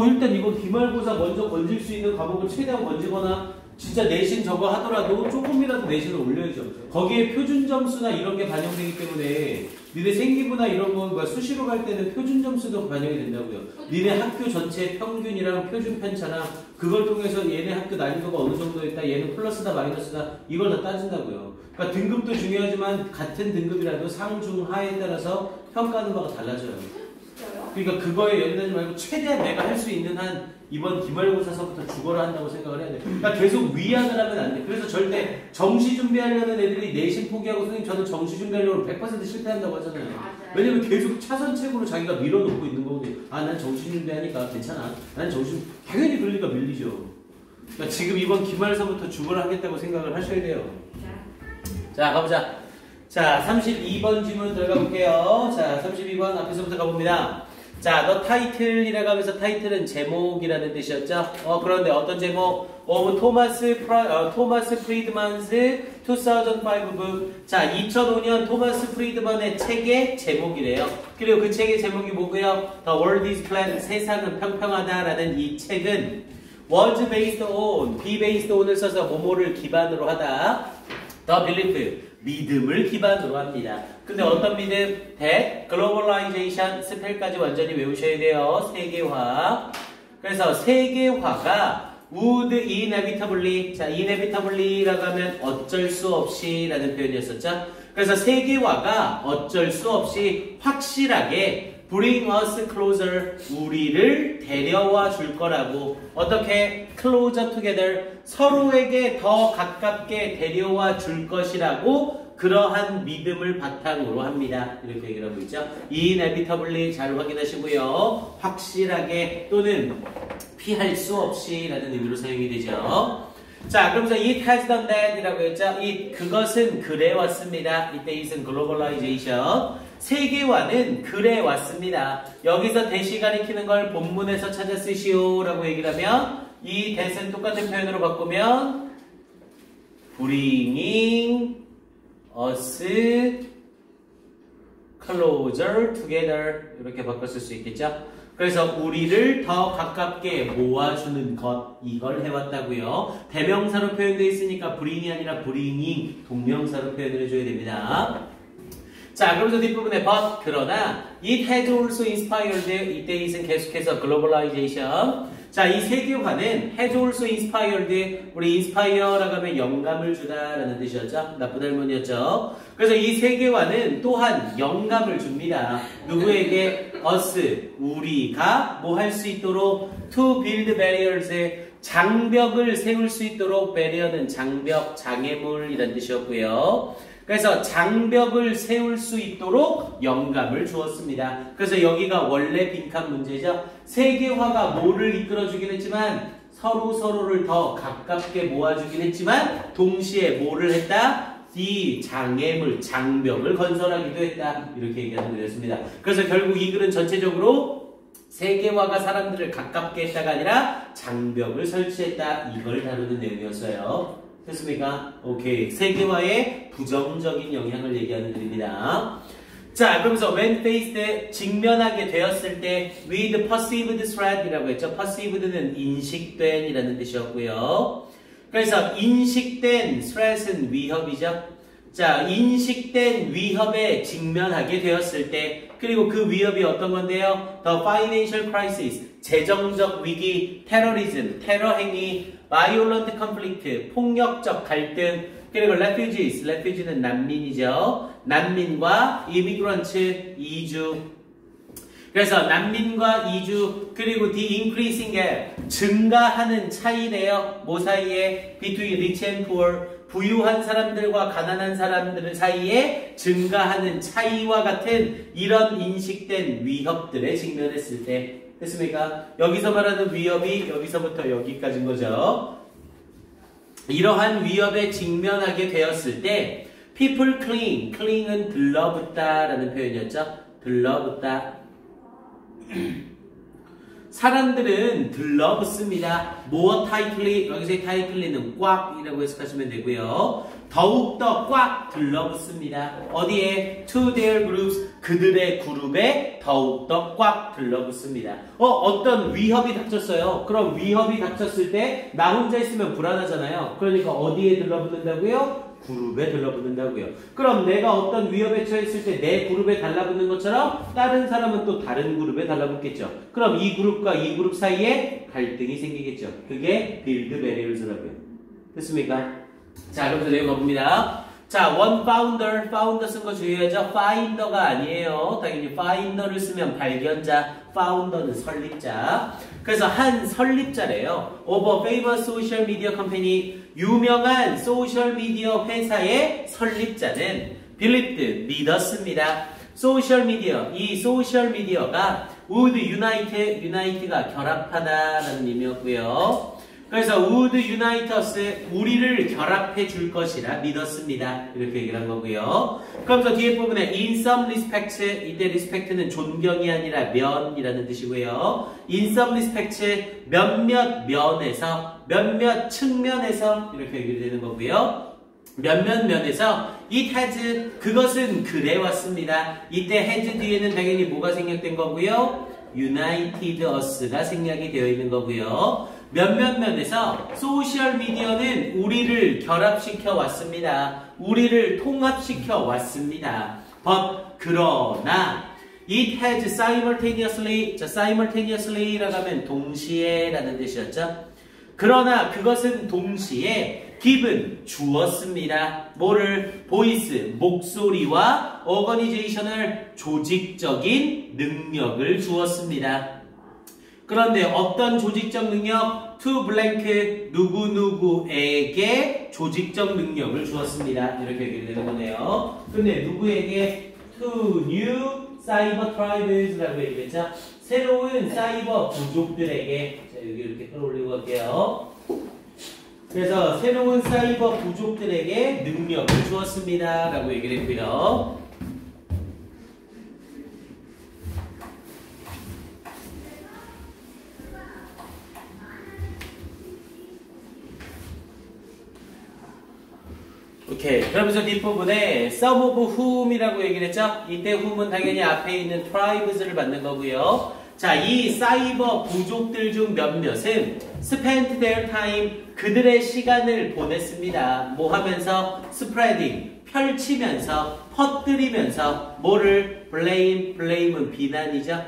일단 이거 기말고사 먼저 건질 수 있는 과목을 최대한 건지거나 진짜 내신 저거 하더라도 조금이라도 내신을 올려야죠. 거기에 표준 점수나 이런 게 반영되기 때문에 니네 생기부나 이런 거 수시로 갈 때는 표준 점수도 반영이 된다고요. 니네 학교 전체 평균이랑 표준 편차랑 그걸 통해서 얘네 학교 난이도가 어느 정도였다, 얘는 플러스다 마이너스다 이걸 다 따진다고요. 그러니까 등급도 중요하지만 같은 등급이라도 상, 중, 하에 따라서 평가하는 바가 달라져요. 그러니까 그거에 연연하지 말고 최대한 내가 할 수 있는 한 이번 기말고사서부터 죽어라 한다고 생각을 해야 돼. 그러니까 계속 위안을 하면 안 돼. 그래서 절대 정시 준비하려는 애들이 내신 포기하고 선생님 저는 정시 준비하려고 100% 실패한다고 하잖아요. 왜냐면 계속 차선책으로 자기가 밀어놓고 있는 거거든요. 난 정시 준비하니까 괜찮아. 난 정시 당연히 그러니까 밀리죠. 그러니까 지금 이번 기말서부터 죽어라 하겠다고 생각을 하셔야 돼요. 자 가보자. 자 32번 질문 들어가 볼게요. 자 32번 앞에서부터 가봅니다. 자, 너 타이틀이라고 하면서 타이틀은 제목이라는 뜻이었죠? 그런데 어떤 제목? 토마스 프리드만스 2005 북. 자, 2005년 토마스 프리드만의 책의 제목이래요. 그리고 그 책의 제목이 뭐고요? The World is Flat, 세상은 평평하다라는 이 책은 was based on, be based on을 써서 뭐뭐를 기반으로 하다. The belief, 믿음을 기반으로 합니다. 근데 어떤 믿음? that, globalization, 스펠까지 완전히 외우셔야 돼요. 세계화. 그래서 세계화가 would inevitably, 자, inevitably라고 하면 어쩔 수 없이 라는 표현이었었죠. 그래서 세계화가 어쩔 수 없이 확실하게 bring us closer, 우리를 데려와 줄 거라고. 어떻게? closer together, 서로에게 더 가깝게 데려와 줄 것이라고 그러한 믿음을 바탕으로 합니다. 이렇게 얘기를 하고 있죠. inevitably 잘 확인하시고요. 확실하게 또는 피할 수 없이 라는 의미로 사용이 되죠. 자, 그러면서 it has done that 이라고 했죠. 그것은 그래 왔습니다. 이때 it은 globalization. 세계화는 그래 왔습니다. 여기서 대시 가리키는 걸 본문에서 찾아 쓰시오 라고 얘기를 하면 이 that은 똑같은 표현으로 바꾸면 bringing us closer together 이렇게 바꿨을 수 있겠죠. 그래서 우리를 더 가깝게 모아주는 것 이걸 해왔다고요. 대명사로 표현되어 있으니까 bring이 아니라 bringing 동명사로 표현을 해줘야 됩니다. 자, 그러면서 뒷부분에 but 그러나 it has also inspired 이때 it은 계속해서 globalization. 자, 이 세계화는 has also inspired 우리 inspire라고 하면 영감을 주다라는 뜻이었죠. 나쁜 할머니였죠. 그래서 이 세계화는 또한 영감을 줍니다. 누구에게? us 우리가 뭐 할 수 있도록 to build barriers 장벽을 세울 수 있도록 barrier는 장벽, 장애물이라는 뜻이었고요. 그래서 장벽을 세울 수 있도록 영감을 주었습니다. 그래서 여기가 원래 빈칸 문제죠. 세계화가 뭐를 이끌어주긴 했지만 서로를 더 가깝게 모아주긴 했지만 동시에 뭐를 했다? 이 장애물, 장벽을 건설하기도 했다. 이렇게 얘기하는 거였습니다. 그래서 결국 이 글은 전체적으로 세계화가 사람들을 가깝게 했다가 아니라 장벽을 설치했다. 이걸 다루는 내용이었어요. 됐습니까? 오케이. 세계화의 부정적인 영향을 얘기하는 글입니다. 자, 그러면서 when faced, 직면하게 되었을 때 with perceived threat 이라고 했죠. perceived는 인식된 이라는 뜻이었고요. 그래서 인식된 threat은 위협이죠. 자, 인식된 위협에 직면하게 되었을 때 그리고 그 위협이 어떤 건데요? The financial crisis, 재정적 위기, terrorism, 테러 행위, violent conflict, 폭력적 갈등, 그리고 refugees, refugee는 난민이죠. 난민과 immigrants, 이주. 그래서 난민과 이주, 그리고 the increasing gap, 증가하는 차이래요. 뭐 사이에? between rich and poor, 부유한 사람들과 가난한 사람들 사이에 증가하는 차이와 같은 이런 인식된 위협들에 직면했을 때 됐습니까? 여기서 말하는 위협이 여기서부터 여기까지인 거죠. 이러한 위협에 직면하게 되었을 때 people cling, cling은 들러붙다 라는 표현이었죠. 들러붙다. 사람들은 들러붙습니다. more tightly, 여기서 tightly는 꽉이라고 해석하시면 되고요. 더욱더 꽉 들러붙습니다. 어디에? To their groups. 그들의 그룹에 더욱더 꽉 들러붙습니다. 어떤 위협이 닥쳤어요. 그럼 위협이 닥쳤을 때 나 혼자 있으면 불안하잖아요. 그러니까 어디에 들러붙는다고요? 그룹에 들러붙는다고요. 그럼 내가 어떤 위협에 처했을 때 내 그룹에 달라붙는 것처럼 다른 사람은 또 다른 그룹에 달라붙겠죠. 그럼 이 그룹과 이 그룹 사이에 갈등이 생기겠죠. 그게 build barriers라고요. 됐습니까? 자, 그럼 내용 가봅니다. 자, one founder 쓴 거 주의하죠. finder가 아니에요. 당연히 finder를 쓰면 발견자, founder는 설립자. 그래서 한 설립자래요. of a famous social media company, 유명한 소셜미디어 회사의 설립자는 believed, 믿었습니다. 소셜미디어, 이 소셜미디어가 would unite가 결합하다라는 의미였고요. 그래서 would unite us, 우리를 결합해 줄 것이라 믿었습니다. 이렇게 얘기를 한 거고요. 그러면서 뒤에 부분에 in some respect, 이때 respect는 존경이 아니라 면이라는 뜻이고요. in some respect, 몇몇 면에서, 몇몇 측면에서 이렇게 얘기를 되는 거고요. 몇몇 면에서 it has, 그것은 그래 왔습니다. 이때 has 뒤에는 당연히 뭐가 생략된 거고요. united us가 생략이 되어 있는 거고요. 몇몇 면에서 소셜미디어는 우리를 결합시켜 왔습니다. 우리를 통합시켜 왔습니다. But, 그러나 it has simultaneously, 자, simultaneously라고 하면 동시에 라는 뜻이었죠. 그러나 그것은 동시에 given, 주었습니다. 뭐를? voice, 목소리와 organizational, 조직적인 능력을 주었습니다. 그런데 어떤 조직적 능력? to blank, 누구누구에게 조직적 능력을 주었습니다. 이렇게 얘기를 되는 거네요. 근데 누구에게? to new cyber tribes라고 얘기했죠. 새로운 사이버 부족들에게. 자, 여기 이렇게 끌어올리고 갈게요. 그래서 새로운 사이버 부족들에게 능력을 주었습니다. 라고 얘기를 했고요. 오케이. 그러면서 뒷부분에 some of whom이라고 얘기를 했죠? 이때 whom은 당연히 앞에 있는 tribes를 받는 거고요. 자, 이 사이버 부족들 중 몇몇은 spent their time, 그들의 시간을 보냈습니다. 뭐 하면서? spreading, 펼치면서, 퍼뜨리면서, 뭐를? blame은 비난이죠?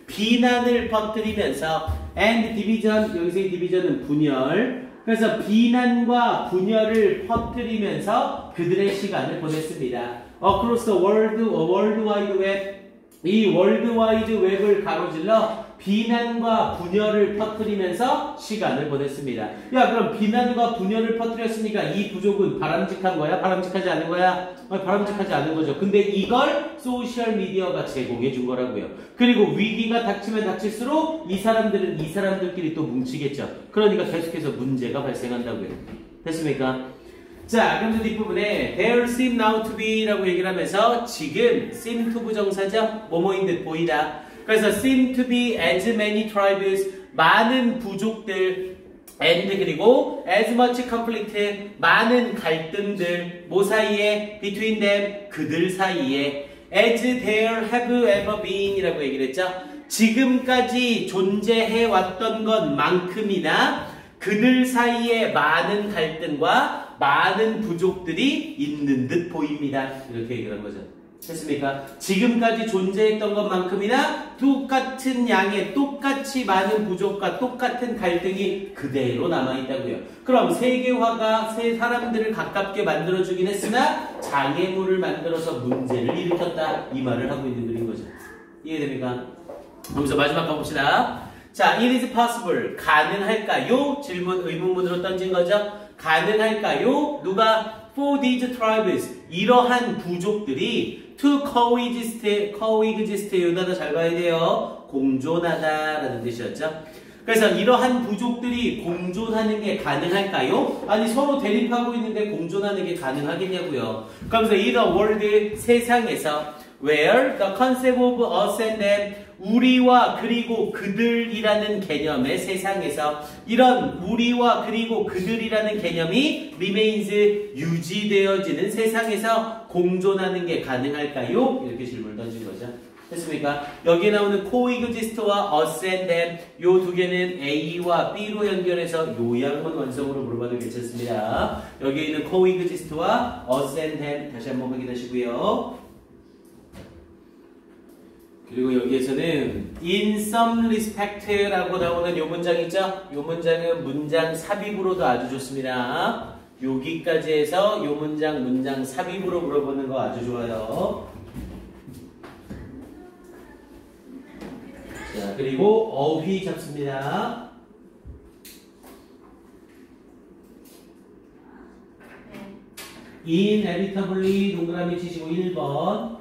비난을 퍼뜨리면서 and division, 여기서의 division은 분열. 그래서 비난과 분열을 퍼뜨리면서 그들의 시간을 보냈습니다. Across the world, world wide web, 이 월드와이드 웹을 가로질러 비난과 분열을 퍼뜨리면서 시간을 보냈습니다. 야, 그럼 비난과 분열을 퍼뜨렸으니까 이 부족은 바람직한 거야? 바람직하지 않은 거야? 바람직하지 않은 거죠. 근데 이걸 소셜미디어가 제공해 준 거라고요. 그리고 위기가 닥치면 닥칠수록 이 사람들은 이 사람들끼리 또 뭉치겠죠. 그러니까 계속해서 문제가 발생한다고요. 됐습니까? 자, 그럼 뒷부분에 there seem now to be 라고 얘기를 하면서 지금 seem to 부정사죠? 뭐뭐인 듯 보이다. 그래서 seem to be as many tribes, 많은 부족들, and 그리고 as much conflict, 많은 갈등들, 뭐 사이에? between them, 그들 사이에 as there have ever been 이라고 얘기를 했죠. 지금까지 존재해왔던 것만큼이나 그들 사이에 많은 갈등과 많은 부족들이 있는 듯 보입니다. 이렇게 얘기를 한 거죠. 됐습니까? 지금까지 존재했던 것만큼이나 똑같은 양의 똑같이 많은 부족과 똑같은 갈등이 그대로 남아있다고요. 그럼 세계화가 세 사람들을 가깝게 만들어주긴 했으나 장애물을 만들어서 문제를 일으켰다. 이 말을 하고 있는 글인 거죠. 이해됩니까? 그러면서 마지막 가봅시다. 자, it is possible. 가능할까요? 질문, 의문문으로 던진 거죠. 가능할까요? 누가? For these tribes. 이러한 부족들이 to coexist. 여기다 잘 봐야 돼요. 공존하다라는 뜻이었죠. 그래서 이러한 부족들이 공존하는 게 가능할까요? 아니, 서로 대립하고 있는데 공존하는 게 가능하겠냐고요. 그러면서 in the world, 세상에서 where the concept of us and them, 우리와 그리고 그들이라는 개념의 세상에서 이런 우리와 그리고 그들이라는 개념이 remains 유지되어지는 세상에서 공존하는 게 가능할까요? 이렇게 질문을 던진 거죠. 됐습니까? 여기 나오는 coexist와 us and them 요 두 개는 A와 B로 연결해서 요약문 완성으로 물어봐도 괜찮습니다. 여기 있는 coexist와 us and them 다시 한번 확인하시고요. 그리고 여기에서는 in some respect라고 나오는 요 문장 있죠? 요 문장은 문장 삽입으로도 아주 좋습니다. 여기까지 해서 요 문장 삽입으로 물어보는 거 아주 좋아요. 자, 그리고 어휘 잡습니다. inevitably 동그라미 치시고 1번.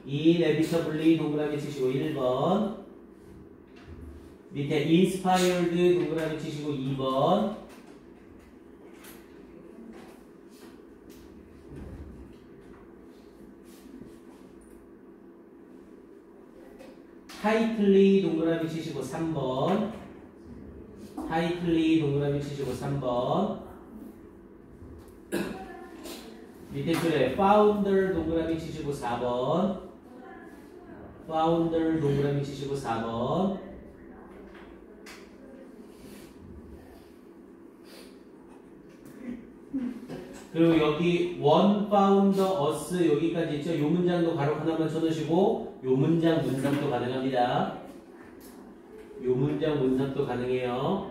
inevitably 동그라미 치시고 1번. 밑에 inspired 동그라미 치시고 2번. tightly 동그라미 치시고 3번. tightly 동그라미 치시고 3번. 밑에 줄에 founder 동그라미 치시고 4번. founder 동그라미 치시고 4번. 그리고 여기 one founder us 여기까지 있죠. 요 문장도 가로 하나만 쳐놓으시고 요 문장 문상도 가능합니다. 요 문장 문상도 가능해요.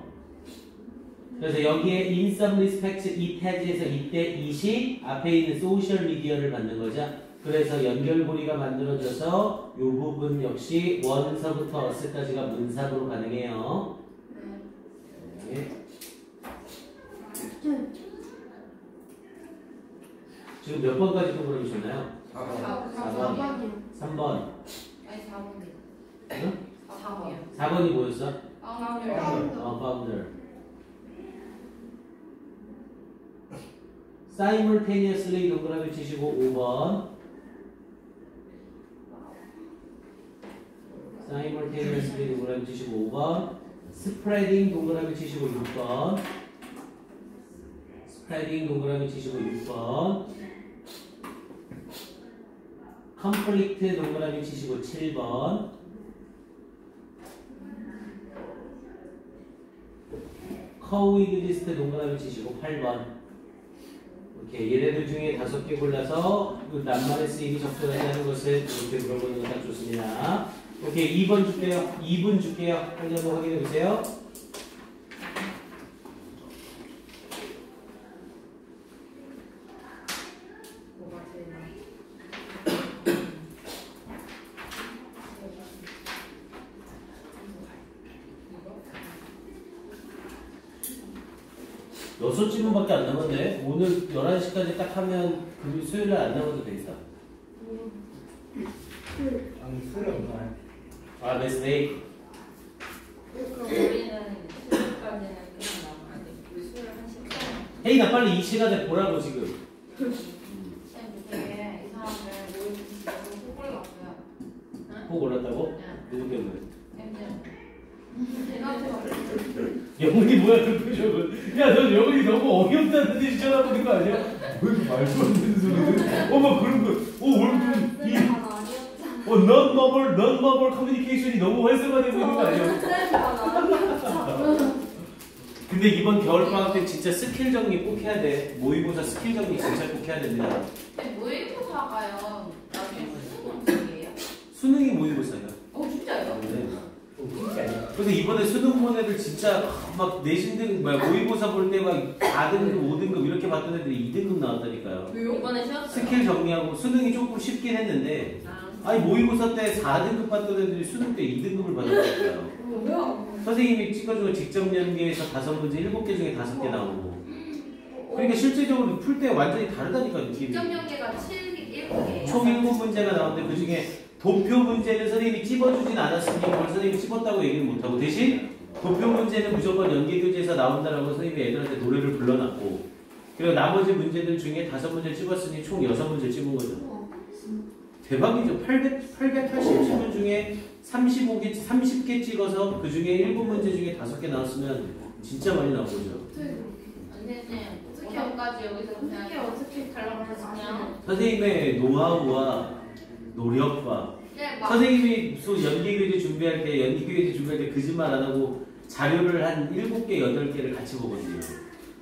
그래서 여기에 in some respects it has에서 이때 it이 앞에 있는 소셜 미디어를 받는 거죠. 그래서 연결고리가 만들어져서 요 부분 역시 one서부터 us까지가 문상으로 가능해요. 네. 지금 몇 번까지 동그라미 줬나요? 4번. 3번. 아니 4번이요. 응? 4번이요. 4번이 뭐였어? founder. simultaneously 동그라미 치시고 5번. simultaneously 동그라미 치시고 5번. spreading 동그라미 치시고 6번. spreading 동그라미 치시고 6번. conflict 동그라미 치시고 7번. coexist 동그라미 치시고 8번. 이렇게 얘네들 중에 5개 골라서 그 낱말의 쓰임이 적절하지 않은 것을 이렇게 물어보는 건 딱 좋습니다. 오케이, 2번 줄게요. 2분 줄게요. 빨리 한번 확인해 보세요. 여섯 질문밖에 안 남았네. 오늘 11시까지 딱 하면 그 수요일날 안 남아도 되겠다. 아니 수요일 없나요? 아, mistake. 그럼 우리는 수요일까지는 그냥 나가야 돼. 우리 수요일 1시까지. 혜인아 빨리 이 시간에 보라고 지금. 쌤 되게 이 사람들 모임 진짜로 꼭 올라갔어요. 응? 꼭 올랐다고? 네. 누구 때문에? 쌤들. 제가 영훈이 뭐야 그 표정은. 야, 너 영훈이 너무 어이없다는 듯이 쳐다보는 거 아니야? 왜 이렇게 말도 안 되는 소리를? 어머 그런 거. 얼굴 이 non-verbal 커뮤니케이션이 너무 활성화되고 있는 거 아니야? 근데 이번 겨울방학 때 진짜 스킬 정리 꼭 해야 돼. 모의고사 스킬 정리 진짜 꼭 해야 됩니다. 모의고사가요. 나중에 무슨 문제예요? 수능이 모의고사예요. 진짜요? 네. 그래서 이번에 수능 본 애들 진짜 막 내신등 모의고사 볼 때 막 4등급, 5등급 이렇게 봤던 애들이 2등급 나왔다니까요. 왜요? 이번에 쉬었어요. 스킬 정리하고 수능이 조금 쉽긴 했는데 아니 모의고사 때 4등급 봤던 애들이 수능 때 2등급을 받았다니까요. 왜요? 선생님이 찍어주고 직접 연계에서 5문제 7개 중에 5개 나오고 그러니까 실제적으로 풀 때 완전히 다르다니까 느낌이. 직접 연계가 7개예요. 총 7문제가 나오는데 그 중에 도표 문제는 선생님이 찝어주진 않았으니 그걸 선생님이 찝었다고 얘기는 못하고 대신 도표 문제는 무조건 연계교재에서 나온다라고 선생님이 애들한테 노래를 불러놨고 그리고 나머지 문제들 중에 5문제 찝었으니 총 6문제 찝은 거죠. 대박이죠. 880질문 중에 35개, 30개 찍어서 그 중에 7문제 중에 5개 나왔으면 진짜 많이 나온 거죠. 선생님, 어떻게까지 여기서 그냥 어떻게 달라붙었냐? 선생님의 노하우와 노력과 선생님이 무슨 연기교재 준비할 때 거짓말 안 하고 자료를 한 7개, 8개를 같이 보거든요.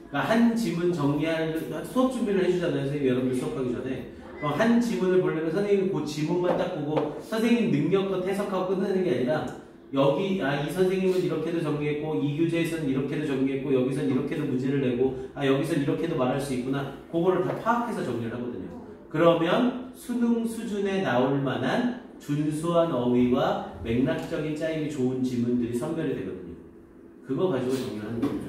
그러니까 한 지문 정리하는 수업 준비를 해주잖아요. 선생님 여러분들 수업하기 전에. 한 지문을 보려면 선생님이 그 지문만 딱 보고 선생님 능력껏 해석하고 끝내는 게 아니라 여기 이 선생님은 이렇게도 정리했고 이 교재에서는 이렇게도 정리했고 여기서는 이렇게도 문제를 내고 여기서는 이렇게도 말할 수 있구나. 그거를 다 파악해서 정리를 하거든요. 그러면 수능 수준에 나올 만한 준수한 어휘와 맥락적인 짜임이 좋은 지문들이 선별이 되거든요. 그거 가지고 정리를 하는 겁니다.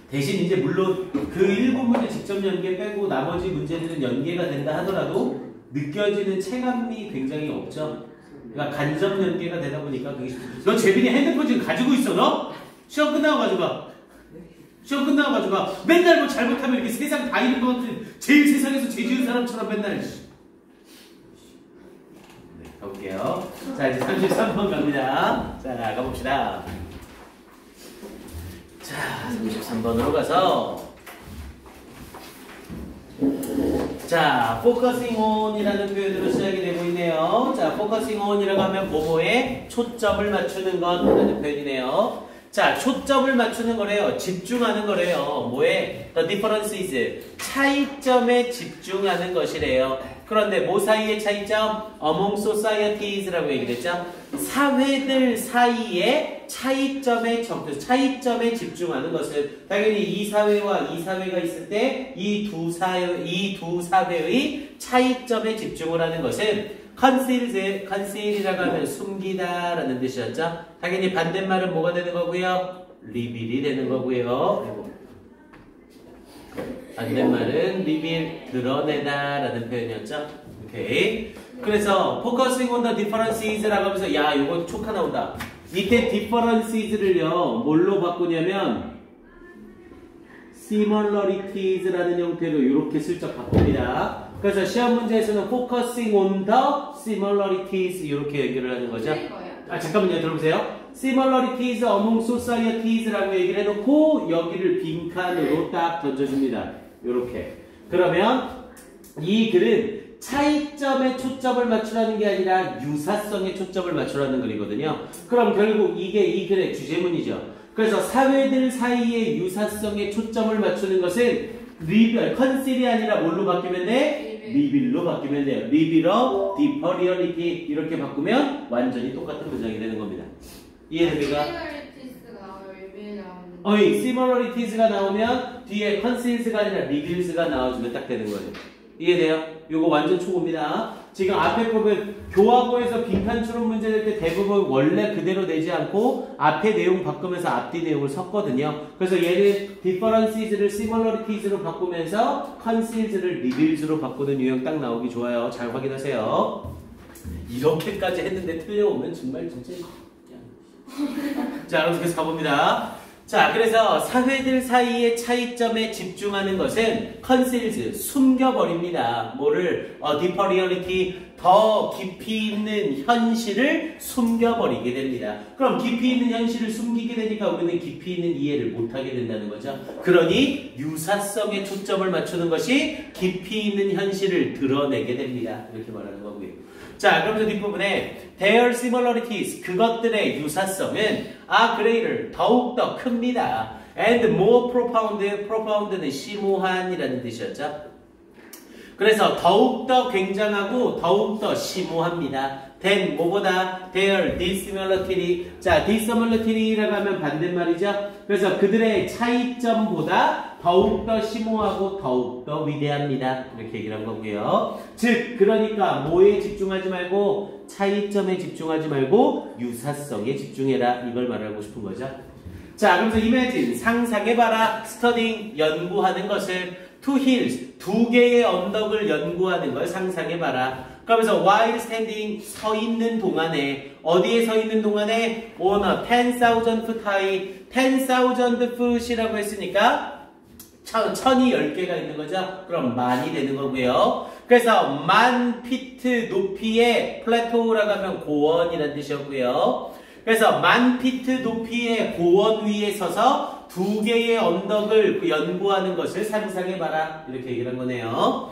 대신 이제 물론 그 7문제 직접 연계 빼고 나머지 문제들은 연계가 된다 하더라도 느껴지는 체감이 굉장히 없죠. 그러니까 간접 연계가 되다 보니까 그게 너 재빈이 핸드폰 지금 가지고 있어 너? 시험 끝나고 가져가. 시험 끝나고 가져가. 맨날 뭐 잘못하면 이렇게 세상 다 잃은 것 같은 제일 세상에서 죄 지은 사람처럼 맨날. 네, 가볼게요. 자 이제 33번 갑니다. 자 가봅시다. 자, 33번으로 가서 자, focusing on이라는 표현으로 시작이 되고 있네요. 자, focusing on이라고 하면 뭐뭐에 초점을 맞추는 것이라는 표현이네요. 자, 초점을 맞추는 거래요. 집중하는 거래요. 뭐에? The difference is 차이점에 집중하는 것이래요. 그런데 뭐 사이의 차이점? Among societies라고 얘기했죠. 사회들 사이의 차이점에 집중하는 것은 당연히 이 사회와 이 사회가 있을 때 이 두 사회의 차이점에 집중을 하는 것은 conceal이라고 하면 숨기다라는 뜻이었죠. 당연히 반대말은 뭐가 되는 거고요? reveal이 되는 거고요. 반대말은 reveal, 드러내다라는 표현이었죠. 오케이. 그래서 focusing on the differences라고 하면서 야, 이거 촉 하나 온다. 밑에 differences를요, 뭘로 바꾸냐면 simularities라는 형태로 이렇게 슬쩍 바꿉니다. 그래서 시험 문제에서는 focusing on the similarities 이렇게 얘기를 하는 거죠. 잠깐만요, 들어보세요. similarities among societies라고 얘기를 해놓고 여기를 빈칸으로 딱 던져줍니다. 이렇게. 그러면 이 글은 차이점에 초점을 맞추라는 게 아니라 유사성에 초점을 맞추라는 글이거든요. 그럼 결국 이게 이 글의 주제문이죠. 그래서 사회들 사이의 유사성에 초점을 맞추는 것은 컨실이 아니라 뭘로 바뀌면 돼? 리빌로 바뀌면 돼요. 리빌어, 디퍼 리얼리티 이렇게 바꾸면 완전히 똑같은 문장이 되는 겁니다. 이해됩니까? 시멀러리티스가 나오면 뒤에 컨실스가 아니라 리빌스가 나와주면 딱 되는 거예요. 이해돼요? 요거 완전 초보입니다. 지금 앞에 보면 교과서에서 빈칸 추론 문제 낼 때 대부분 원래 그대로 내지 않고 앞에 내용 바꾸면서 앞뒤 내용을 섞거든요. 그래서 얘를 differences를 simularities로 바꾸면서 conceals를 reveals로 바꾸는 유형 딱 나오기 좋아요. 잘 확인하세요. 이렇게까지 했는데 틀려오면 정말 진짜 자, 계속 가봅니다. 자, 그래서 사회들 사이의 차이점에 집중하는 것은 conceals, 숨겨버립니다. 뭐를? deeper reality, 더 깊이 있는 현실을 숨겨버리게 됩니다. 그럼 깊이 있는 현실을 숨기게 되니까 우리는 깊이 있는 이해를 못하게 된다는 거죠. 그러니 유사성에 초점을 맞추는 것이 깊이 있는 현실을 드러내게 됩니다. 이렇게 말하는 거고요. 자, 그러면서 뒷부분에 their similarities, 그것들의 유사성은 are greater, 더욱더 큽니다. and more profound는 심오한이라는 뜻이었죠. 그래서 더욱더 굉장하고 더욱더 심오합니다. than 뭐보다 their dissimilarity. 자, dissimilar이라고 하면 반대말이죠. 그래서 그들의 차이점보다 더욱더 심오하고 더욱더 위대합니다. 이렇게 얘기를 한 거고요. 즉, 그러니까 뭐에 집중하지 말고 차이점에 집중하지 말고 유사성에 집중해라. 이걸 말하고 싶은 거죠. 자, 그러면서 imagine, 상상해봐라. studying, 연구하는 것을 two hills, 두 개의 언덕을 연구하는 걸 상상해봐라. 그러면서 while standing, 서 있는 동안에, 어디에 서 있는 동안에 on a 10,000 foot high, 10,000 foot이라고 했으니까 천이 10개가 있는 거죠. 그럼 만이 되는 거고요. 그래서 1000피트 높이의 플래토우라고 하면 고원이라는 뜻이었고요. 그래서 1000피트 높이의 고원 위에 서서 두 개의 언덕을 연구하는 것을 상상해봐라. 이렇게 얘기를 한 거네요.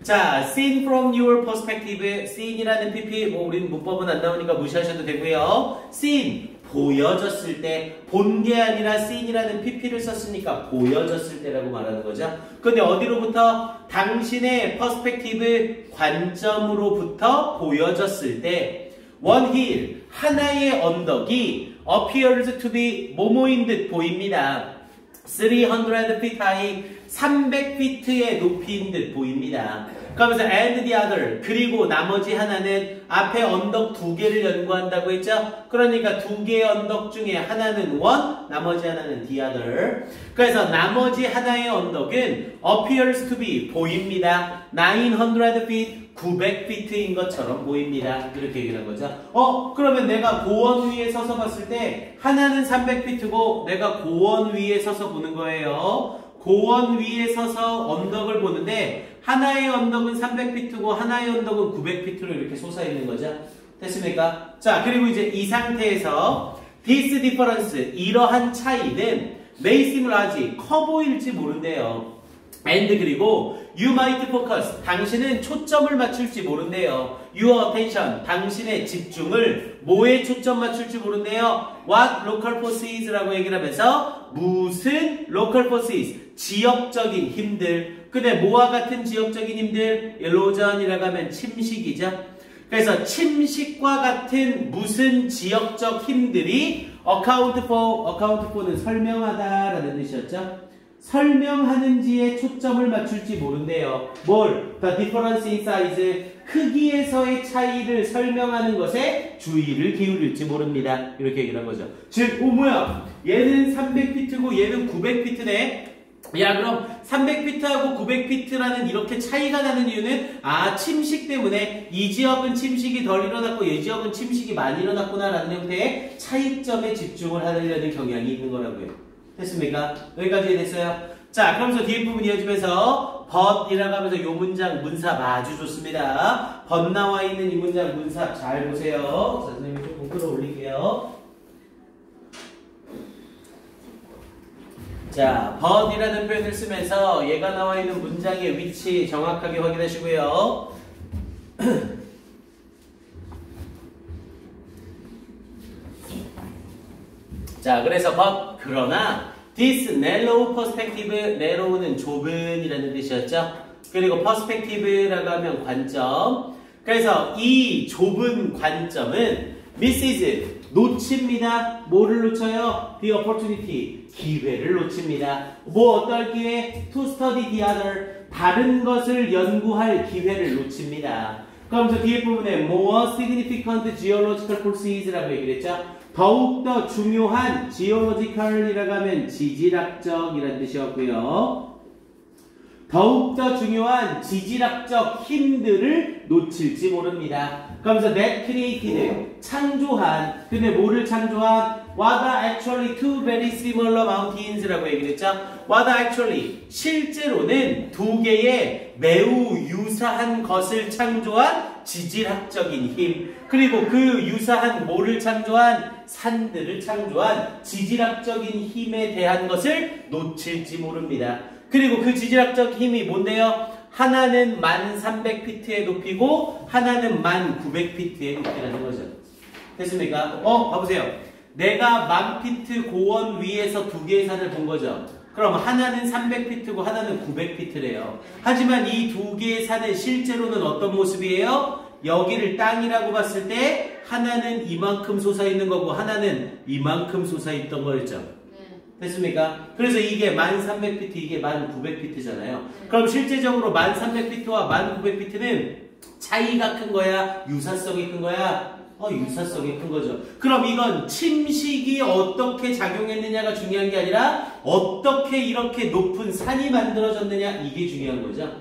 자, seen from your perspective. seen이라는 PP, 뭐 우리는 문법은 안 나오니까 무시하셔도 되고요. seen, 보여졌을 때, 본 게 아니라 seen이라는 PP를 썼으니까 보여졌을 때라고 말하는 거죠. 근데 어디로부터? 당신의 perspective, 관점으로부터 보여졌을 때, one hill, 하나의 언덕이 appears to be 뭐뭐인 듯 보입니다. 300 feet high, 300피트의 높이인 듯 보입니다. 그러면서 and the other, 그리고 나머지 하나는 앞에 언덕 두 개를 연구한다고 했죠? 그러니까 두 개의 언덕 중에 하나는 one, 나머지 하나는 the other. 그래서 나머지 하나의 언덕은 appears to be, 보입니다. 900 feet, 900피트인 것처럼 보입니다. 이렇게 얘기를 한 거죠. 그러면 내가 고원 위에 서서 봤을 때 하나는 300피트고 내가 고원 위에 서서 보는 거예요. 고원 위에 서서 언덕을 보는데 하나의 언덕은 300피트고 하나의 언덕은 900피트로 이렇게 솟아있는 거죠. 됐습니까? 자, 그리고 이제 이 상태에서 this difference, 이러한 차이는 may seem large, 커 보일지 모른대요. and 그리고 you might focus, 당신은 초점을 맞출지 모른대요. your attention, 당신의 집중을 뭐에 초점 맞출지 모른대요. what local forces 라고 얘기를 하면서 무슨 local forces, 지역적인 힘들. 근데 뭐와 같은 지역적인 힘들? erosion이라고 하면 침식이죠. 그래서 침식과 같은 무슨 지역적 힘들이 account for는 설명하다라는 뜻이었죠. 설명하는지에 초점을 맞출지 모른대요. 뭘? The difference in size, 크기에서의 차이를 설명하는 것에 주의를 기울일지 모릅니다. 이렇게 얘기를 한 거죠. 즉, 뭐야? 얘는 300피트고 얘는 900피트네. 야, 그럼 300피트하고 900피트라는 이렇게 차이가 나는 이유는 침식 때문에 이 지역은 침식이 덜 일어났고 이 지역은 침식이 많이 일어났구나라는 형태의 차이점에 집중을 하려는 경향이 있는 거라고요. 됐습니까? 여기까지 됐어요? 자, 그러면서 뒤에 부분 이어지면서 but이라고 하면서 이 문장 문사 아주 좋습니다. but 나와 있는 이 문장 문사 잘 보세요. 자, 선생님이 조금 끌어올릴게요. 자, but이라는 표현을 쓰면서 얘가 나와 있는 문장의 위치 정확하게 확인하시고요. 자, 그래서 but, 그러나 this narrow perspective, narrow는 좁은 이라는 뜻이었죠. 그리고 perspective라고 하면 관점. 그래서 이 좁은 관점은 misses, 놓칩니다. 뭐를 놓쳐요? The opportunity, 기회를 놓칩니다. 뭐 어떨 기회? To study the other, 다른 것을 연구할 기회를 놓칩니다. 그러면서 뒤에 부분에 more significant geological forces라고 얘기를 했죠. 더욱더 중요한 geological이라고 하면 지질학적이라는 뜻이었고요. 더욱더 중요한 지질학적 힘들을 놓칠지 모릅니다. 그러면서 that created, 창조한, 근데 뭐를 창조한? What are actually two very similar mountains라고 얘기를 했죠. What are actually, 실제로는 두 개의 매우 유사한 것을 창조한 지질학적인 힘, 그리고 그 유사한 뭐를 창조한? 산들을 창조한 지질학적인 힘에 대한 것을 놓칠지 모릅니다. 그리고 그 지질학적 힘이 뭔데요? 하나는 1300피트의 높이고 하나는 1900피트의 높이라는 거죠. 됐습니까? 봐보세요. 내가 1000피트 고원 위에서 두 개의 산을 본 거죠. 그럼 하나는 300피트고 하나는 900피트래요. 하지만 이 두 개의 산은 실제로는 어떤 모습이에요? 여기를 땅이라고 봤을 때 하나는 이만큼 솟아있는 거고 하나는 이만큼 솟아있던 거였죠. 됐습니까? 그래서 이게 1300피트, 이게 1900피트잖아요. 그럼 실제적으로 1300피트와 1900피트는 차이가 큰 거야? 유사성이 큰 거야? 유사성이 큰 거죠. 그럼 이건 침식이 어떻게 작용했느냐가 중요한 게 아니라 어떻게 이렇게 높은 산이 만들어졌느냐, 이게 중요한 거죠.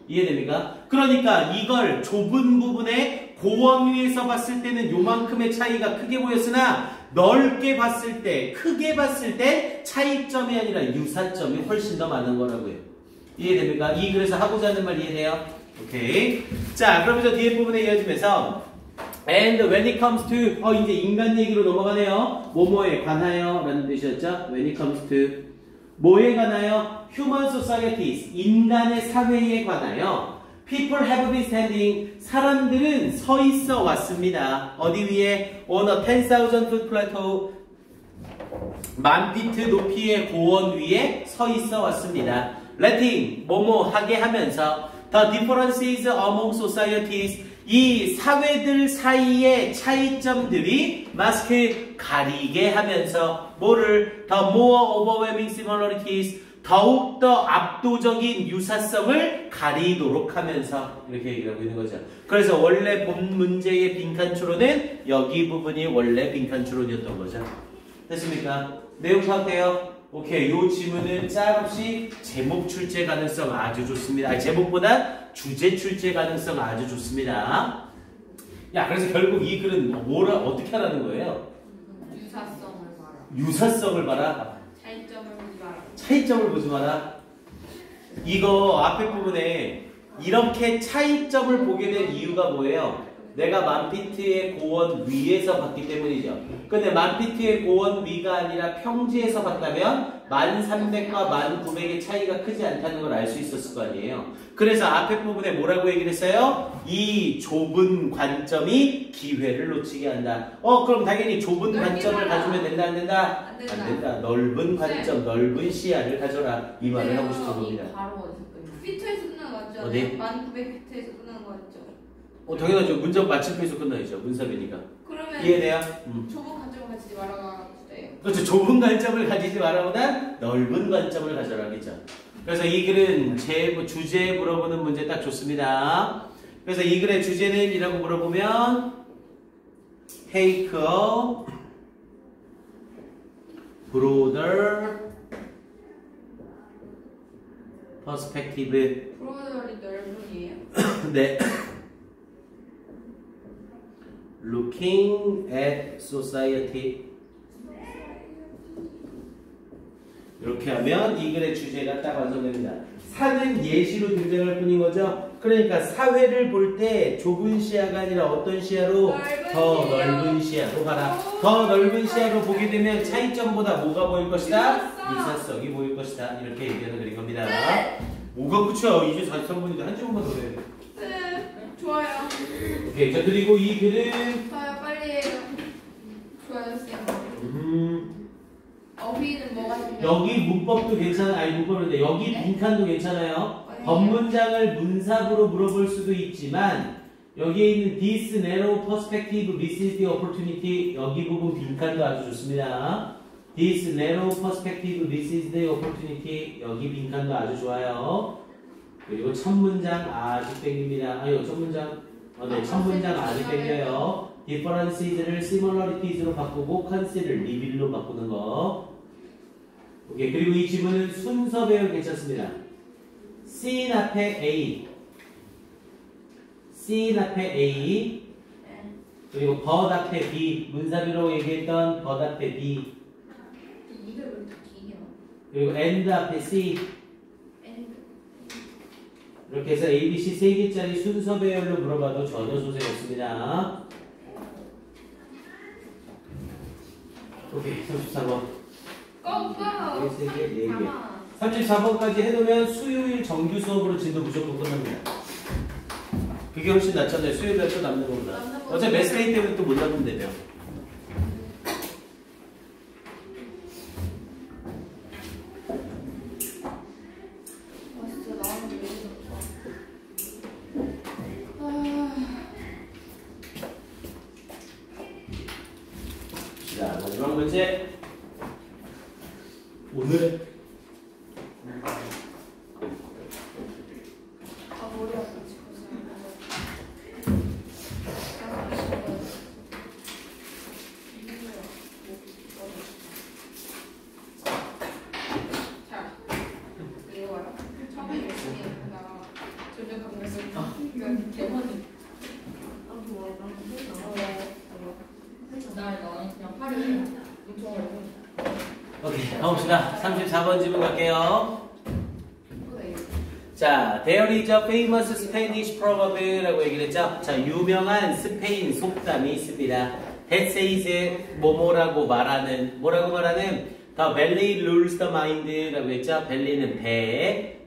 이해됩니까? 그러니까 이걸 좁은 부분에 고원 위에서 봤을 때는 요만큼의 차이가 크게 보였으나 넓게 봤을 때, 크게 봤을 때 차이점이 아니라 유사점이 훨씬 더 많은 거라고요. 이해됩니까? 그래서 하고자 하는 말 이해돼요? 오케이. 자, 그러면서 뒤에 부분에 이어지면서 And when it comes to 이제 인간 얘기로 넘어가네요. 뭐뭐에 관하여 라는 뜻이었죠. When it comes to 뭐에 관하여? Human societies 인간의 사회에 관하여 People have been standing 사람들은 서 있어 왔습니다. 어디 위에? On a 10,000 foot plateau 10,000피트 높이의 고원 위에 서 있어 왔습니다. Letting 뭐뭐 하게 하면서 The differences among societies 이 사회들 사이의 차이점들이 마스크 가리게 하면서 뭐를 The more overwhelming similarities 더욱더 압도적인 유사성을 가리도록 하면서 이렇게 얘기를 하고 있는 거죠. 그래서 원래 본 문제의 빈칸 추론은 여기 부분이 원래 빈칸 추론이었던 거죠. 됐습니까? 내용 파악돼요? 오케이. 요 지문은 짤없이 제목 출제 가능성 아주 좋습니다. 아니, 제목보다 주제 출제 가능성 아주 좋습니다. 야, 그래서 결국 이 글은 어떻게 하라는 거예요? 유사성을 봐라. 유사성을 봐라. 차이점을 보지 마라. 차이점을 보지 마라. 이거 앞에 부분에 이렇게 차이점을 보게 된 이유가 뭐예요? 내가 10,000피트의 고원 위에서 봤기 때문이죠. 근데 10,000피트의 고원 위가 아니라 평지에서 봤다면 1,300과 1,900의 차이가 크지 않다는 걸 알 수 있었을 거 아니에요. 그래서 앞에 부분에 뭐라고 얘기를 했어요? 이 좁은 관점이 기회를 놓치게 한다. 그럼 당연히 좁은 관점을 가지면 된다, 안 된다? 안 된다. 안 된다. 넓은 관점, 넓은 시야를 가져라. 이 말을 하고 싶은 겁니다. 바로 어디서 끝나? 피트에서 끝난 거 같죠? 어디? 1900피트에서 끝난 거 같죠? 당연하죠. 문장 마침표에서 끝나야죠. 문사비니까. 그러면 이해돼요? 좁은 관점을 가지지 말아가 주세요. 그렇죠. 좁은 관점을 가지지 말아보다 넓은 관점을 가져라겠죠. 그래서 이 글은 주제에 물어보는 문제 딱 좋습니다. 그래서 이 글의 주제는 이라고 물어보면 Take a broader perspective. 브로더리 넓은이에요? 네. Looking at society. 이렇게 하면 이 글의 주제가 딱 완성됩니다. 사는 예시로 등장할 뿐인 거죠. 그러니까 사회를 볼 때 좁은 시야가 아니라 어떤 시야로? 더 넓은 시야로 봐라. 더 넓은 시야로 보게 되면 차이점보다 뭐가 보일 것이다? 유사성이 보일 것이다. 이렇게 얘기하는 그린 겁니다. 뭐가 끝이야? 이제 43분인데 한 주만 더 해. 네, 좋아요. 오케이. 자, 그리고 이 글은 좋아요, 빨리 해요. 좋아요, 쌤. 어휘는 뭐가 중요해요? 여기 문법도 괜찮아. 아니, 문법인데 여기 네? 빈칸도 괜찮아요. 법문장을 문사부로 물어볼 수도 있지만 여기에 있는 this narrow perspective misses the opportunity 여기 부분 빈칸도 아주 좋습니다. This narrow perspective misses the opportunity 여기 빈칸도 아주 좋아요. 그리고 첫 문장 아주 땡깁니다. 첫 문장 네, 첫 문장 아주 땡겨요. differences를 similarieties로 바꾸고 conceal을 reveal로 바꾸는 거. 오케이. 그리고 이 지문은 순서 배열 괜찮습니다. C 앞에 A, C 앞에 A, 그리고 but 앞에 B, 문사비로 얘기했던 but 앞에 B, 이게 왜 이렇게 기냐? 그리고 and 앞에 C. 이렇게 해서 A, B, C 세 개짜리 순서 배열로 물어봐도 전혀 소생 없습니다. 오케이, 34번. 고! 34번까지 해놓으면 수요일 정규 수업으로 진도 무조건 끝납니다. 그게 훨씬 낫잖아요. 수요일 날 또 남는 거보다. 어차피 매스데이 때문에 또 못 남으면 되죠. 진짜 나오는 게 너무 좋다. 자, 마지막 문제. 오늘의 머리 아프지? 자, 이거 봐라. 처음에 열심히 했다가 점점 가면서 대본이 나 너는 그냥 팔을 오케이, 가봅시다. 34번 질문 갈게요. 자, there is a famous Spanish proverb라고 얘기를 했죠. 자, 유명한 스페인 속담이 있습니다. That says 뭐라고 말하는 The belly rules the mind라고 했죠. belly는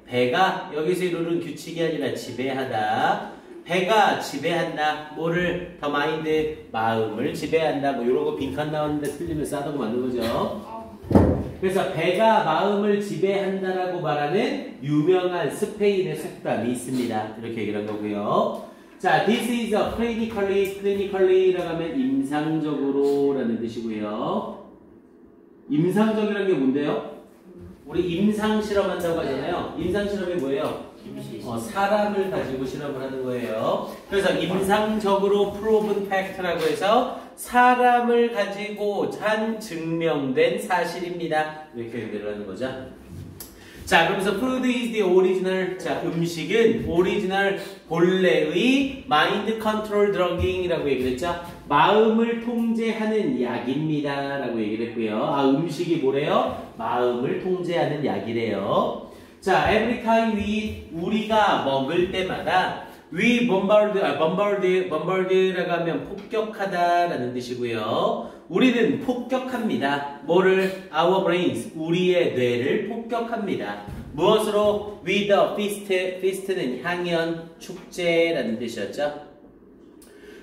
배가 여기서 룰은 규칙이 아니라 지배하다. 배가 지배한다. 뭐를 the mind 마음을 지배한다. 뭐 이런 거 빈칸 나왔는데 틀리면 싸다고 만든 거죠. 그래서 배가 마음을 지배한다라고 말하는 유명한 스페인의 속담이 있습니다. 이렇게 얘기를 한 거고요. 자, this is a clinically라고 하면 임상적으로라는 뜻이고요. 임상적이라는 게 뭔데요? 우리 임상 실험한다고 하잖아요. 임상 실험이 뭐예요? 사람을 가지고 실험을 하는 거예요. 그래서 임상적으로 proven fact라고 해서 사람을 가지고 한 증명된 사실입니다. 이렇게 얘기를 하는 거죠. 자, 그러면서 food is the original. 자, 음식은 오리지널 본래의 mind control drugging이라고 얘기를 했죠. 마음을 통제하는 약입니다. 라고 얘기를 했고요. 아, 음식이 뭐래요? 마음을 통제하는 약이래요. 자, every time 우리가 먹을 때마다 we bombard라고 하면 폭격하다라는 뜻이고요. 우리는 폭격합니다. 뭐를? Our brains, 우리의 뇌를 폭격합니다. 무엇으로? With a feast, feast는 향연, 축제라는 뜻이었죠.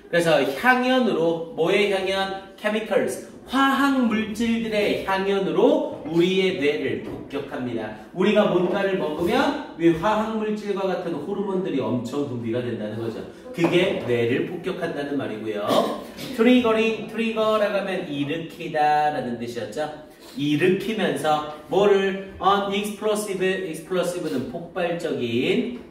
그래서 향연으로, 뭐의 향연? Chemicals, 화학 물질들의 향연으로 우리의 뇌를 폭격합니다. 우리가 뭔가를 먹으면 이 화학 물질과 같은 호르몬들이 엄청 분비가 된다는 거죠. 그게 뇌를 폭격한다는 말이고요. 트리거라고 하면 일으키다라는 뜻이었죠. 일으키면서 뭐를? explosive는 폭발적인.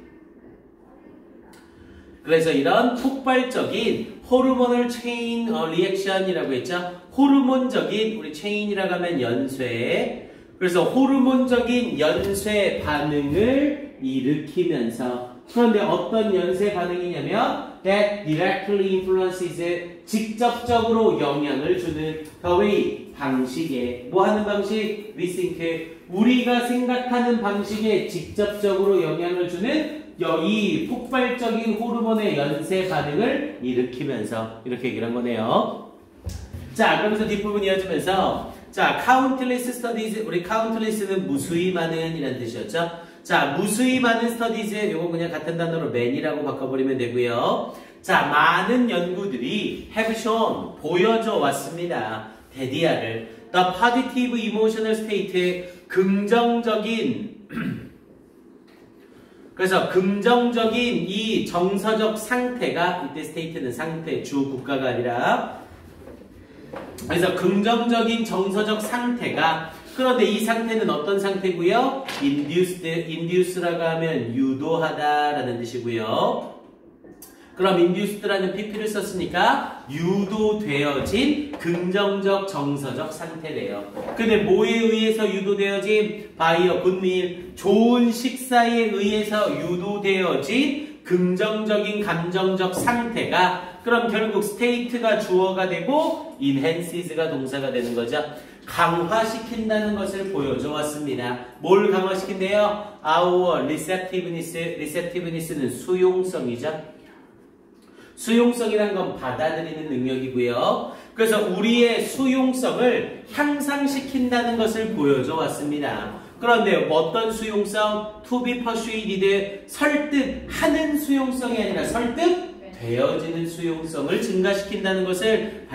그래서 이런 폭발적인 호르몬을 체인 리액션이라고 했죠. 호르몬적인 우리 체인이라고 하면 연쇄. 그래서 호르몬적인 연쇄 반응을 일으키면서 그런데 어떤 연쇄 반응이냐면 that directly influences 직접적으로 영향을 주는 the way 방식에 뭐 하는 방식? we think 우리가 생각하는 방식에 직접적으로 영향을 주는 이 폭발적인 호르몬의 연쇄 반응을 일으키면서 이렇게 얘기를 한 거네요. 자, 그러면서 뒷부분 이어지면서 자, countless studies 우리 countless는 무수히 많은 이라는 뜻이었죠. 자, 무수히 많은 studies 요거 그냥 같은 단어로 man이라고 바꿔버리면 되고요. 자, 많은 연구들이 have shown 보여줘 왔습니다. 데디아를 the positive emotional state 긍정적인 그래서 긍정적인 이 정서적 상태가 이때 스테이트는 상태 주 국가가 아니라 그래서 긍정적인 정서적 상태가 그런데 이 상태는 어떤 상태고요? induce라고 하면 유도하다라는 뜻이고요. 그럼 induced라는 pp를 썼으니까 유도되어진 긍정적 정서적 상태래요. 근데 뭐에 의해서 유도되어진? by a good meal, 좋은 식사에 의해서 유도되어진 긍정적인 감정적 상태가 그럼 결국 state가 주어가 되고 enhances가 동사가 되는 거죠. 강화시킨다는 것을 보여줘 왔습니다. 뭘 강화시킨대요? Our receptiveness는 수용성이죠. 수용성이란 건 받아들이는 능력이고요. 그래서 우리의 수용성을 향상시킨다는 것을 보여줘 왔습니다. 그런데 어떤 수용성? To be persuaded, 설득하는 수용성이 아니라 설득되어지는 수용성을 증가시킨다는 것을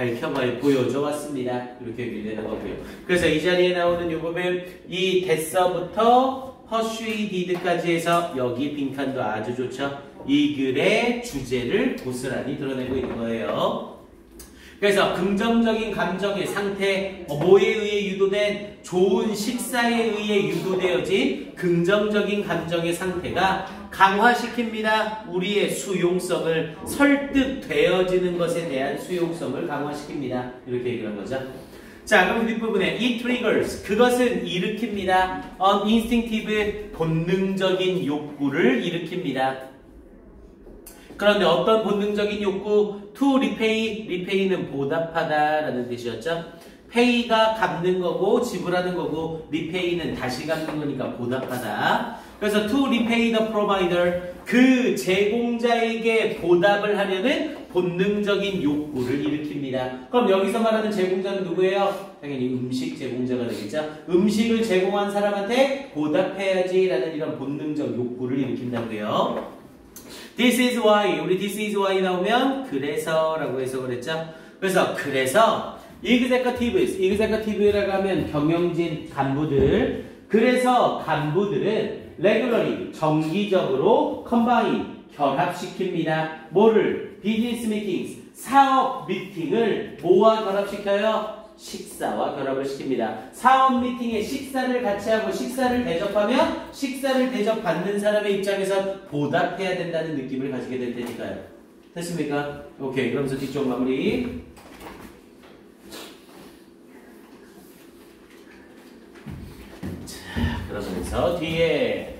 보여줘 왔습니다. 이렇게 얘기되는 거고요. 그래서 이 자리에 나오는 이 부분, 이 됐어부터 persuaded까지 해서 여기 빈칸도 아주 좋죠. 이 글의 주제를 고스란히 드러내고 있는 거예요. 그래서 긍정적인 감정의 상태, 뭐에 의해 유도된 좋은 식사에 의해 유도되어진 긍정적인 감정의 상태가 강화시킵니다. 우리의 수용성을 설득되어지는 것에 대한 수용성을 강화시킵니다. 이렇게 얘기한 거죠. 자, 그럼 뒷부분에 이 triggers, 그것은 일으킵니다. instinctive, 본능적인 욕구를 일으킵니다. 그런데 어떤 본능적인 욕구? To repay는 보답하다 라는 뜻이었죠. pay가 갚는 거고 지불하는 거고 repay는 다시 갚는 거니까 보답하다. 그래서 to repay the provider 그 제공자에게 보답을 하려는 본능적인 욕구를 일으킵니다. 그럼 여기서 말하는 제공자는 누구예요? 당연히 음식 제공자가 되겠죠. 음식을 제공한 사람한테 보답해야지라는 이런 본능적 욕구를 일으킨다고요. This is why 우리 this is why 나오면 그래서라고 해석을 했죠. 그래서 executive라고 하면 경영진 간부들. 그래서 간부들은 regularly 정기적으로 combine 결합시킵니다. 뭐를? business meetings 사업 미팅을 뭐와 결합시켜요? 식사와 결합을 시킵니다. 사업 미팅에 식사를 같이 하고 식사를 대접하면 식사를 대접받는 사람의 입장에서 보답해야 된다는 느낌을 가지게 될 테니까요. 됐습니까? 오케이. 그러면서 뒤쪽 마무리. 자, 그러면서 뒤에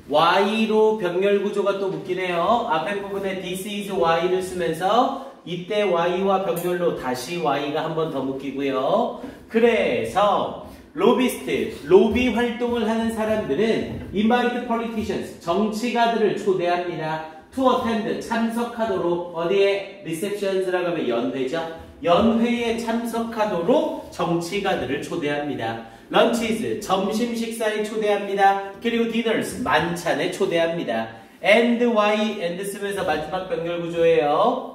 Y로 병렬 구조가 또 묶이네요. 앞에 부분에 this is Y를 쓰면서 이때 Y와 병렬로 다시 Y가 한 번 더 묶이고요. 그래서 로비스트, 로비 활동을 하는 사람들은 invite politicians, 정치가들을 초대합니다. to attend, 참석하도록 어디에? receptions라고 하면 연회죠. 연회에 참석하도록 정치가들을 초대합니다. lunches, 점심 식사에 초대합니다. 그리고 dinners, 만찬에 초대합니다. and y, and 쓰면서 마지막 병렬 구조예요.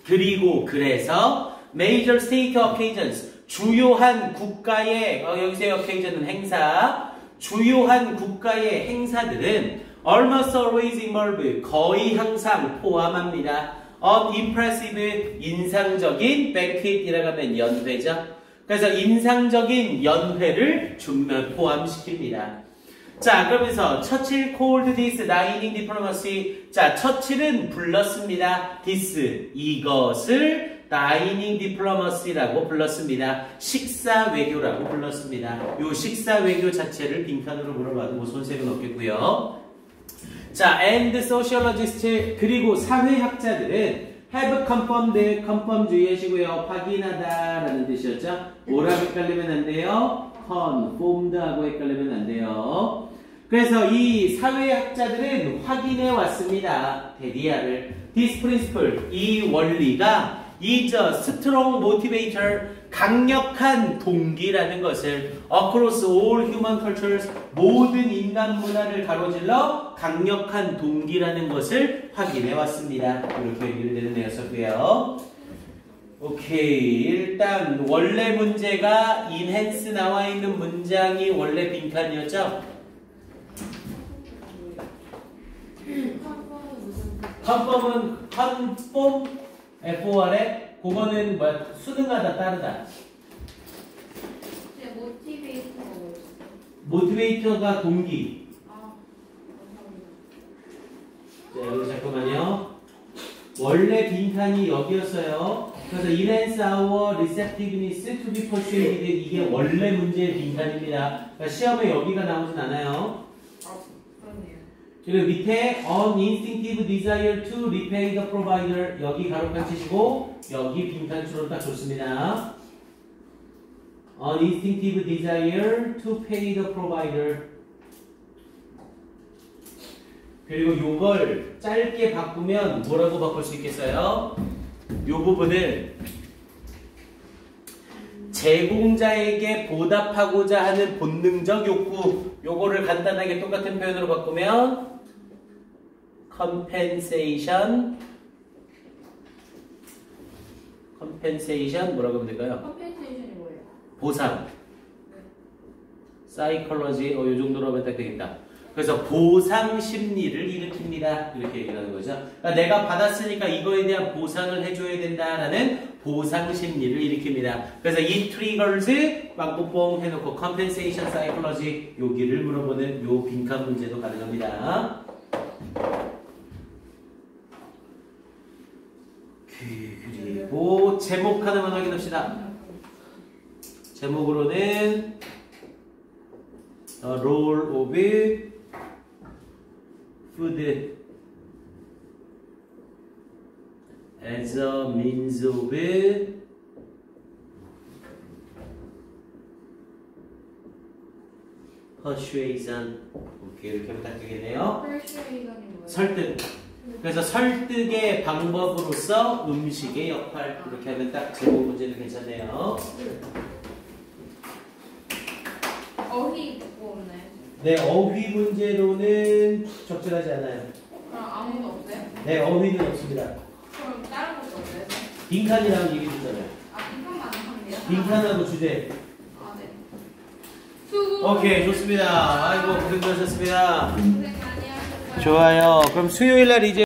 그리고 그래서 major state occasions, 주요한 국가의 여기서 occasion은 행사, 주요한 국가의 행사들은 almost always involve, 거의 항상 포함합니다. unimpressive, 인상적인 banquet이라고 하면 연회죠. 그래서 인상적인 연회를 포함시킵니다. 자, 그러면서 처칠 called this dining diplomacy. 자, 처칠은 불렀습니다. this, 이것을 dining diplomacy라고 불렀습니다. 식사 외교라고 불렀습니다. 요 식사 외교 자체를 빈칸으로 물어봐도 뭐 손색은 없겠고요. 자, and sociologists, 그리고 사회학자들은 have confirmed, confirm 주의하시고요. 확인하다 라는 뜻이었죠. 뭐라고 헷갈리면 안 돼요? confirmed하고 헷갈리면 안 돼요. 그래서 이 사회학자들은 확인해 왔습니다. 데디아를. This principle, 이 원리가 is a strong motivator, 강력한 동기라는 것을 across all human cultures, 모든 인간 문화를 가로질러 강력한 동기라는 것을 확인해 왔습니다. 이렇게 얘기를 내렸었고요. 오케이. 일단 원래 문제가 enhance 나와 있는 문장이 원래 빈칸이었죠? 컨펌은 컨폼 FOR에 그거는 뭐야? 수능하다 따르다. 모티베이터가 동기. 자, 여기 잠깐만요. 원래 빈칸이 여기였어요. 그래서 enhance our receptiveness to be persuaded, 이게 원래 문제의 빈칸입니다. 그러니까 시험에 여기가 나오진 않아요. 그리고 밑에 uninstinctive desire to repay the provider, 여기 가로칸 치시고 여기 빈칸처럼 딱 좋습니다. uninstinctive desire to pay the provider. 그리고 요걸 짧게 바꾸면 뭐라고 바꿀 수 있겠어요? 요 부분을 제공자에게 보답하고자 하는 본능적 욕구, 요거를 간단하게 똑같은 표현으로 바꾸면 compensation 뭐라고 하면 될까요? 컴펜세이션이 뭐예요? 보상, psychology, 요 정도로 하면 딱 되겠다. 그래서 보상 심리를 일으킵니다. 이렇게 얘기하는 거죠. 그러니까 내가 받았으니까 이거에 대한 보상을 해줘야 된다라는 보상 심리를 일으킵니다. 그래서 이 triggers 빵뽕뽕 해놓고 compensation psychology 여기를 물어보는 요 빈칸 문제도 가능합니다. 그리고 제목 하나만 확인합시다. 제목으로는 A role of food as a means of 퍼슈에이전. 오케이, 이렇게 부탁드리겠네요. 펄슈에이전이 뭐예요? 설득. 그래서 설득의 방법으로서 음식의 역할. 이렇게 하면 딱 제목 문제도 괜찮네요. 어휘 듣고 없나요? 네, 어휘 문제로는 적절하지 않아요. 그럼 아무도 없어요? 네, 어휘는 없습니다. 그럼 다른 것도 없어요? 빈칸이라는 얘기 듣잖아요. 아, 빈칸만 하면 돼요? 빈칸하고 주제. 아, 네. 수고. 오케이, 좋습니다. 아이고, 고생 많으셨습니다. 고생 많이 하셨어요. 좋아요. 그럼 수요일 날 이제